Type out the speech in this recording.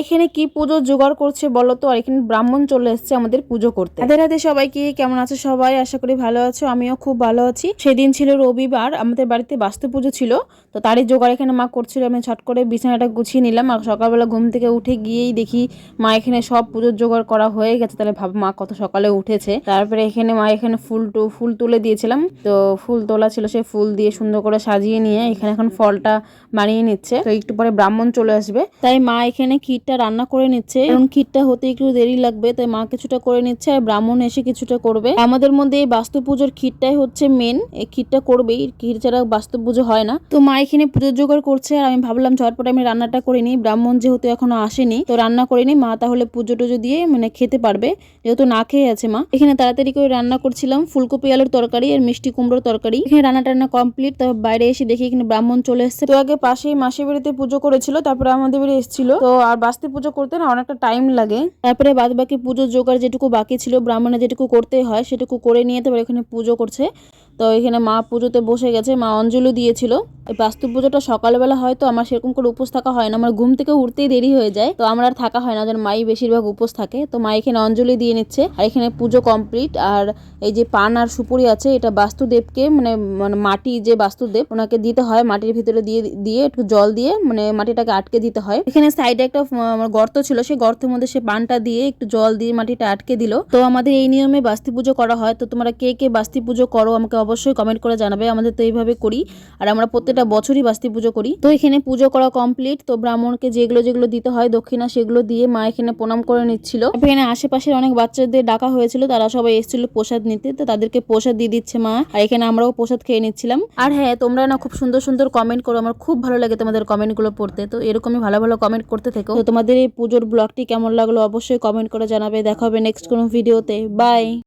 এখানে কি পুজোর জোগাড় করছে বলো তো। আর এখানে ব্রাহ্মণ চলে এসেছে আমাদের পুজো করতে। রাধে রাধে সবাইকে, কেমন আছো সবাই? আশা করি ভালো আছো, আমিও খুব ভালো আছি। সেদিন ছিল রবিবার, আমাদের বাড়িতে বাস্তু পুজো ছিল, তো তারই জোগাড় এখানে মা করছিল। আমি ছট করে বিছানাটা গুছিয়ে নিলাম। আর সকালবেলা ঘুম থেকে উঠে গিয়েই দেখি মা এখানে সব পুজোর জোগাড় করা হয়ে গেছে। তাহলে ভাব মা কত সকালে উঠেছে। তারপরে এখানে মা এখানে ফুল তুলে দিয়েছিলাম, তো ফুল তোলা ছিল, সেই ফুল দিয়ে সুন্দর করে সাজিয়ে নিয়ে এখানে এখন ফলটা বানিয়ে নিচ্ছে। তো একটু পরে ব্রাহ্মণ চলে আসবে, তাই মা এখানে ক্ষীরটা রান্না করে নিচ্ছে। কারণ ক্ষীরটা হতে একটু দেরি লাগবে, তাই মা কিছুটা করে নিচ্ছে আর ব্রাহ্মণ এসে কিছুটা করবে। আমাদের মধ্যে এই বাস্তু পুজোর ক্ষীরটাই হচ্ছে মেন, এই ক্ষীরটা করবেই, ক্ষীর ছাড়া বাস্তু পুজো হয় না। তো মা এখানে পুজোর জোগাড় করছে আর আমি ভাবলাম ঝটপট আমি রান্নাটা করে নিই। ব্রাহ্মণ যেহেতু এখনো আসেনি, তো রান্না করে নিই, মা তাহলে পুজো টুজো দিয়ে মানে খেতে পারবে, যেহেতু না খেয়ে আছে মা। এখানে তাড়াতাড়ি করে রান্না করছিলাম ফুলকপি আলুর তরকারি আর মিষ্টি কুমড়োর তরকারি। এখানে রান্না কমপ্লিট। তো বাইরে এসে দেখি এখানে ব্রাহ্মণ চলে এসেছে। তো আগে পাশেই মাসির বাড়িতে পুজো করেছিল, তারপরে আমাদের বাড়ি এসেছিল। তো আর বাস্তি পুজো করতে না অনেকটা টাইম লাগে। তারপরে বাদ বাকি পুজোর জোগাড় যেটুকু বাকি ছিল, ব্রাহ্মণের যেটুকু করতে হয় সেটুকু করে নিয়ে তারপরে এখানে পুজো করছে। তো এখানে মা পুজোতে বসে গেছে, মা অঞ্জলি দিয়েছিল। এই বাস্তু পুজোটা সকালবেলা হয়, তো আমার সেরকম করে উপোস থাকা হয় না, আমার ঘুম থেকে উঠতেই দেরি হয়ে যায়, তো আমার আর থাকা হয় না, যেন মাই বেশিরভাগ উপোস থাকে। তো মা এখানে অঞ্জলি দিয়ে নিচ্ছে আর এখানে পুজো কমপ্লিট। আর এই যে পান আর সুপুরি আছে, এটা বাস্তুদেবকে মানে মাটি যে বাস্তুদেব ওনাকে দিতে হয়, মাটির ভিতরে দিয়ে দিয়ে একটু জল দিয়ে মানে মাটিটাকে আটকে দিতে হয়। এখানে সাইডে একটা গর্ত ছিল, সেই গর্তের মধ্যে সে পানটা দিয়ে একটু জল দিয়ে মাটিটা আটকে দিল। তো আমাদের এই নিয়মে বাস্তি পুজো করা হয়। তো তোমরা কে কে বাস্তি পুজো করো আমাকে অবশ্যই কমেন্ট করে জানাবে। আমাদের তো এইভাবে করি আর আমরা প্রত্যেকটা বছরই বাস্তি পুজো করি। তো এখানে পুজো করা কমপ্লিট। তো ব্রাহ্মণকে যেগুলো যেগুলো দিতে হয় দক্ষিণা, সেগুলো দিয়ে মা এখানে প্রণাম করে নিচ্ছিল। এখানে আশেপাশের অনেক বাচ্চাদের ডাকা হয়েছিল, তারা সবাই এসেছিল প্রসাদ নিতে, তো তাদেরকে প্রসাদ দিয়ে দিচ্ছে মা। আর এখানে আমরাও প্রসাদ খেয়ে নিচ্ছিলাম। আর হ্যাঁ, তোমরা না খুব সুন্দর সুন্দর কমেন্ট করো, আমার খুব ভালো লাগে তোমাদের কমেন্ট গুলো পড়তে। তো এরকমই ভালো ভালো কমেন্ট করতে থেকো। তো তোমাদের এই পুজোর ব্লগটি কেমন লাগলো অবশ্যই কমেন্ট করে জানাবে। দেখা হবে নেক্সট কোনো ভিডিওতে। বাই।